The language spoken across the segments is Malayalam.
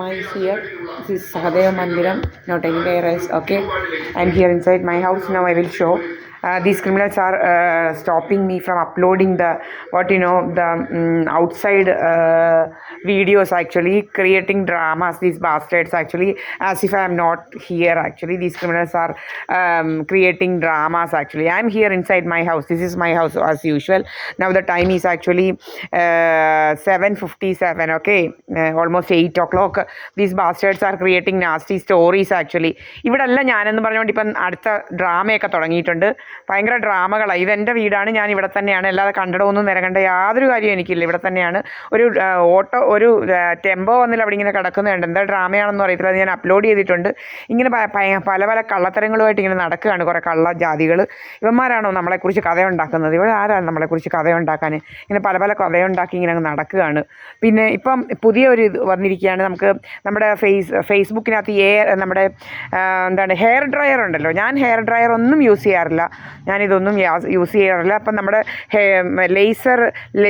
drama is here. This is Sahadeva Mandiram, not anywhere else. Okay, I'm here inside my house. Now I will show. These criminals are stopping me from uploading the outside videos, actually creating dramas. These bastards, actually, as if I am not here. Actually, these criminals are creating dramas. Actually, I'm here inside my house. This is my house as usual. Now the time is actually 7:57. Okay, almost 8 o'clock. These bastards are creating nasty stories. Actually, ഇവിടെല്ല ഞാനെന്ന് പറഞ്ഞുകൊണ്ട് ഇപ്പം അടുത്ത ഡ്രാമയൊക്കെ തുടങ്ങിയിട്ടുണ്ട്. ഭയങ്കര ഡ്രാമകളാണ്. ഇതെൻ്റെ വീടാണ്, ഞാൻ ഇവിടെ തന്നെയാണ്. അല്ലാതെ കണ്ടിടമൊന്നും നിരകേണ്ട യാതൊരു കാര്യവും എനിക്കില്ല. ഇവിടെ തന്നെയാണ്. ഒരു ടെമ്പോ വന്നില്ല അവിടെ ഇങ്ങനെ കിടക്കുന്നുണ്ട്. എന്താ ഡ്രാമയാണെന്ന് അറിയത്തില്ല. അത് ഞാൻ അപ്ലോഡ് ചെയ്തിട്ടുണ്ട്. ഇങ്ങനെ പല പല കള്ളത്തരങ്ങളുമായിട്ട് ഇങ്ങനെ നടക്കുകയാണ് കുറേ കള്ള ജാതികൾ. ഇവന്മാരാണോ നമ്മളെക്കുറിച്ച് കഥയുണ്ടാക്കുന്നത്? ഇവിടെ ആരാണ് നമ്മളെക്കുറിച്ച് കഥയുണ്ടാക്കാൻ? ഇങ്ങനെ പല പല കഥയുണ്ടാക്കി ഇങ്ങനെ അങ്ങ് നടക്കുകയാണ്. പിന്നെ ഇപ്പം പുതിയ ഒരു ഇത് വന്നിരിക്കുകയാണ്. നമുക്ക് നമ്മുടെ ഫേസ്ബുക്കിനകത്ത് നമ്മുടെ ഹെയർ ഡ്രയർ ഉണ്ടല്ലോ. ഞാൻ ഹെയർ ഡ്രയർ ഒന്നും യൂസ് ചെയ്യാറില്ല. ഞാനിതൊന്നും യൂസ് ചെയ്യാറില്ല. അപ്പം നമ്മുടെ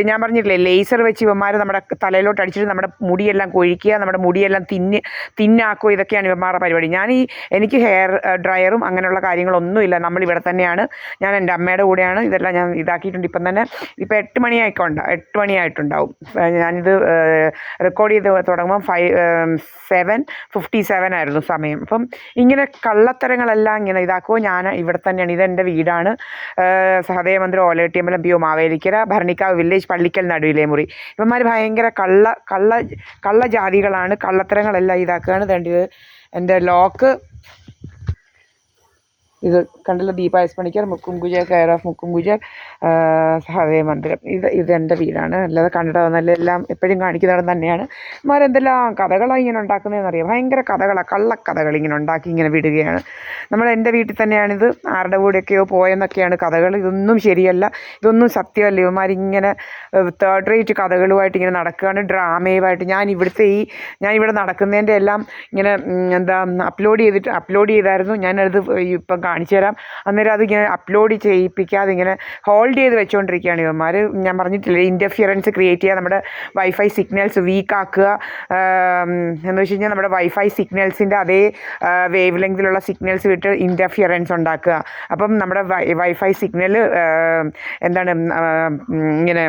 ഞാൻ പറഞ്ഞിട്ടില്ലേ, ലേസർ വെച്ച് ഇവന്മാർ നമ്മുടെ തലയിലോട്ട് അടിച്ചിട്ട് നമ്മുടെ മുടിയെല്ലാം കൊഴിക്കുക, നമ്മുടെ മുടിയെല്ലാം തിന്നാക്കുക. ഇതൊക്കെയാണ് ഇവന്മാരുടെ പരിപാടി. എനിക്ക് ഹെയർ ഡ്രയറും അങ്ങനെയുള്ള കാര്യങ്ങളൊന്നുമില്ല. നമ്മളിവിടെ തന്നെയാണ്. ഞാൻ എൻ്റെ അമ്മയുടെ കൂടെയാണ്. ഇതെല്ലാം ഞാൻ ഇതാക്കിയിട്ടുണ്ട്. ഇപ്പം 8 മണിയായിട്ടുണ്ടാവും. ഞാനിത് റെക്കോർഡ് ചെയ്ത് തുടങ്ങുമ്പം 7:57 ആയിരുന്നു സമയം. അപ്പം ഇങ്ങനെ കള്ളത്തരങ്ങളെല്ലാം ഇങ്ങനെ ഇതാക്കുമോ. ഞാൻ ഇവിടെ തന്നെയാണ്. ഇതെൻ്റെ വീടാണ്. സഹദേവ മന്ദിരം, ഓലട്ടിയമ്പലം, PO മാവേലിക്കര, ഭരണിക്കാവ് വില്ലേജ്, പള്ളിക്കൽ നടുവിലെ മുറി. ഇവന്മാർ ഭയങ്കര കള്ള ജാതികളാണ്. കള്ളത്തരങ്ങളെല്ലാം ഇതാക്കുകയാണ്. ഇത് എൻ്റെ ലോക്ക്. ഇത് കണ്ടല്ലോ, ദീപ എസ് പണിക്കർ, മുക്കും ഗുജർ, കെയർ ഓഫ് മുക്കും ഗുജർ, സഹദേവ മന്ദിരം. ഇത് എൻ്റെ വീടാണ്. അല്ലാതെ കണ്ടിട്ട് വന്നല്ല, എല്ലാം എപ്പോഴും കാണിക്കുന്നവിടെ തന്നെയാണ്. എന്തെല്ലാം കഥകളാണ് ഇങ്ങനെ ഉണ്ടാക്കുന്നതെന്നറിയാം. ഭയങ്കര കള്ളക്കഥകൾ ഇങ്ങനെ ഉണ്ടാക്കി ഇങ്ങനെ വിടുകയാണ്. എൻ്റെ വീട്ടിൽ തന്നെയാണിത്. ആരുടെ കൂടെയൊക്കെയോ പോയെന്നൊക്കെയാണ് കഥകൾ. ഇതൊന്നും ശരിയല്ല, ഇതൊന്നും സത്യമല്ല. ഇവന്മാരിങ്ങനെ തേർഡ് റേറ്റ് കഥകളുമായിട്ട് ഇങ്ങനെ നടക്കുകയാണ്, ഡ്രാമയുമായിട്ട്. ഞാൻ ഇവിടെ നടക്കുന്നതിൻ്റെ എല്ലാം ഇങ്ങനെ അപ്ലോഡ് ചെയ്തായിരുന്നു. ഞാനത് ഇപ്പം കാണിച്ചു തരാം. അന്നേരം അതിങ്ങനെ അപ്ലോഡ് ചെയ്യിപ്പിക്കാതെ ഇങ്ങനെ ഹോൾഡ് ചെയ്ത് വെച്ചുകൊണ്ടിരിക്കുകയാണ് ഇവന്മാർ. ഞാൻ പറഞ്ഞിട്ടില്ലേ, ഇൻ്റർഫിയറൻസ് ക്രിയേറ്റ് ചെയ്യുക, നമ്മുടെ വൈഫൈ സിഗ്നൽസ് വീക്കാക്കുക. എന്ന് വെച്ച് കഴിഞ്ഞാൽ നമ്മുടെ വൈഫൈ സിഗ്നൽസിൻ്റെ അതേ വേവ് ലെങ്തിലുള്ള സിഗ്നൽസ് വിട്ട് ഇൻ്റർഫിയറൻസ് ഉണ്ടാക്കുക. അപ്പം നമ്മുടെ വൈഫൈ സിഗ്നൽ ഇങ്ങനെ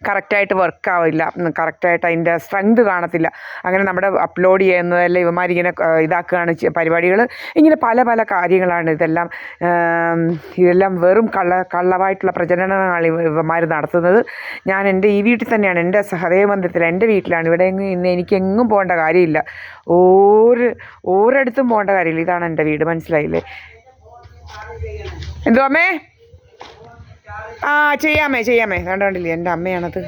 കറക്റ്റായിട്ട് വർക്കാവില്ല, കറക്റ്റായിട്ട് അതിൻ്റെ സ്ട്രെങ്ത് കാണത്തില്ല. അങ്ങനെ നമ്മുടെ അപ്ലോഡ് ചെയ്യുന്നതെല്ലാം ഇവന്മാരിങ്ങനെ ഇതാക്കുകയാണ് പരിപാടികൾ. ഇങ്ങനെ പല പല കാര്യങ്ങളാണ് ഇതെല്ലാം വെറും കള്ളമായിട്ടുള്ള പ്രചരണങ്ങളാണ് ഇവന്മാർ നടത്തുന്നത്. ഞാൻ എൻ്റെ ഈ വീട്ടിൽ തന്നെയാണ്, എൻ്റെ സഹദേവ മന്ദിരത്തിൽ, എൻ്റെ വീട്ടിലാണ്. ഇവിടെ ഇന്ന് എനിക്കെങ്ങും പോകേണ്ട കാര്യമില്ല, ഒരിടത്തും പോകേണ്ട കാര്യമില്ല. ഇതാണ് എൻ്റെ വീട്, മനസ്സിലായില്ലേ? എന്തോ അമ്മേ? ചെയ്യാമേ കണ്ടില്ലേ, എൻ്റെ അമ്മയാണത്.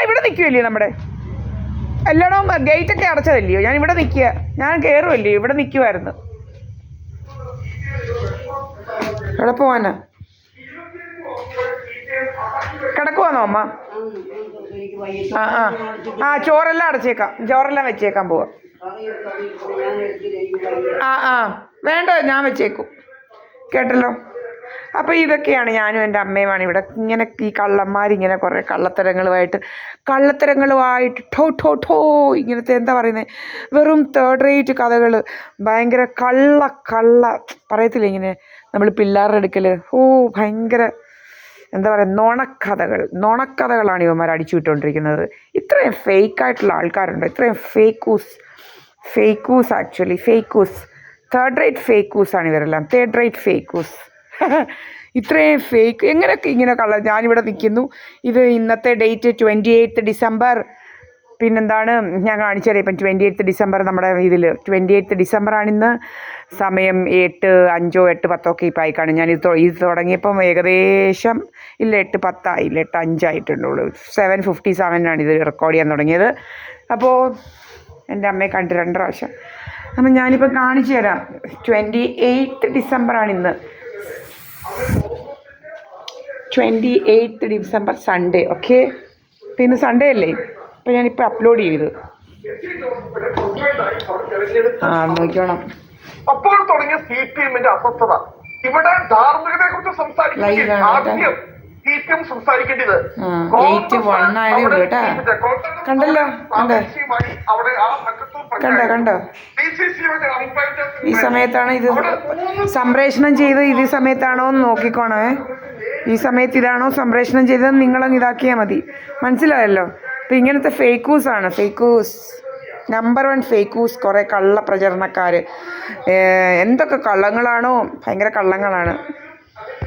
ഇവിടെ നിൽക്കുമല്ലയോ നമ്മുടെ എല്ലായിടവും ഗേറ്റൊക്കെ അടച്ചതല്ലയോ? ഞാൻ ഇവിടെ നിൽക്കുക, ഞാൻ കയറുമല്ലയോ? ഇവിടെ നിൽക്കുമായിരുന്നു. എവിടെ പോവാനാ? കിടക്കുവാന്നോ അമ്മ? ചോറെല്ലാം വെച്ചേക്കാൻ പോവാം. വേണ്ട, ഞാൻ വെച്ചേക്കും. കേട്ടല്ലോ. അപ്പോൾ ഇതൊക്കെയാണ്, ഞാനും എൻ്റെ അമ്മയുമാണ് ഇവിടെ. ഇങ്ങനെ ഈ കള്ളന്മാരിങ്ങനെ കുറേ കള്ളത്തരങ്ങളുമായിട്ട് ഠോ ഇങ്ങനത്തെ എന്താ പറയുന്നത്, വെറും തേർഡ് റേറ്റ് കഥകൾ. ഭയങ്കര കള്ള പറയത്തില്ല, ഇങ്ങനെ നമ്മൾ പിള്ളേരുടെ അടുക്കൽ ഭയങ്കര എന്താ പറയുക, നുണക്കഥകളാണ് ഇവന്മാർ അടിച്ചു വിട്ടുകൊണ്ടിരിക്കുന്നത്. ഇത്രയും ഫേക്കായിട്ടുള്ള ആൾക്കാരുണ്ട്, ഇത്രയും ഫേക്കൂസ് ആക്ച്വലി തേർഡ് റേറ്റ് ഫേക്കൂസാണ് ഇവരെല്ലാം. Third rate fakes. ഇത്രയും ഫേക്ക് എങ്ങനെയൊക്കെ ഇങ്ങനെ ഞാനിവിടെ നിൽക്കുന്നു. ഇത് ഇന്നത്തെ ഡേറ്റ് 28 ഡിസംബർ. പിന്നെന്താണ് ഞാൻ കാണിച്ചു തരാം. ഇപ്പം 28 ഡിസംബർ നമ്മുടെ ഇതിൽ 28 ഡിസംബറാണിന്ന്. സമയം 8:05 8:10 ഇപ്പം ആയിക്കാണ്. ഞാൻ ഇത് തുടങ്ങിയപ്പം ഏകദേശം 8:10 ആയില്ല, 8:05 ആയിട്ടുള്ളൂ. 7:57 ഇത് റെക്കോർഡ് ചെയ്യാൻ തുടങ്ങിയത്. അപ്പോൾ എൻ്റെ അമ്മയെ കണ്ട് 2 പ്രാവശ്യം. അപ്പം ഞാനിപ്പം കാണിച്ചു തരാം. 28 ഡിസംബറാണിന്ന്, 28 ഡിസംബർ സൺഡേ. ഓക്കെ, പിന്നെ സൺഡേ അല്ലേ? അപ്പോൾ ഞാനിപ്പോൾ അപ്ലോഡ് ചെയ്തു. നോക്കണം. അപ്പോൾ തുടങ്ങിയ CPM-ന്റെ അസ്വസ്ഥത. ഇവിടെ ധാർമ്മികതയെ കുറിച്ച് സംസാരിക്കും. ആദ്യം ഏറ്റവും സംസാരിക്കേണ്ടത് 81 ആയതേ ഉള്ളൂ കേട്ടാ. കണ്ടല്ലോ, കണ്ടോ അവിടെ ആ കണ്ടോ ഈ സമയത്താണ് ഇത് സംപ്രേഷണം ചെയ്ത് ഇത് സമയത്താണോ എന്ന് നോക്കിക്കോണേ. ഈ സമയത്ത് ഇതാണോ സംപ്രേഷണം ചെയ്തത് നിങ്ങളങ്ങ് ഇതാക്കിയാൽ മതി. മനസ്സിലായല്ലോ. അപ്പം ഇങ്ങനത്തെ ഫേക്കൂസാണ്, ഫേക്കൂസ് നമ്പർ 1 ഫേക്കൂസ്. കുറേ കള്ള പ്രചരണക്കാർ എന്തൊക്കെ കള്ളങ്ങളാണോ, ഭയങ്കര കള്ളങ്ങളാണ്.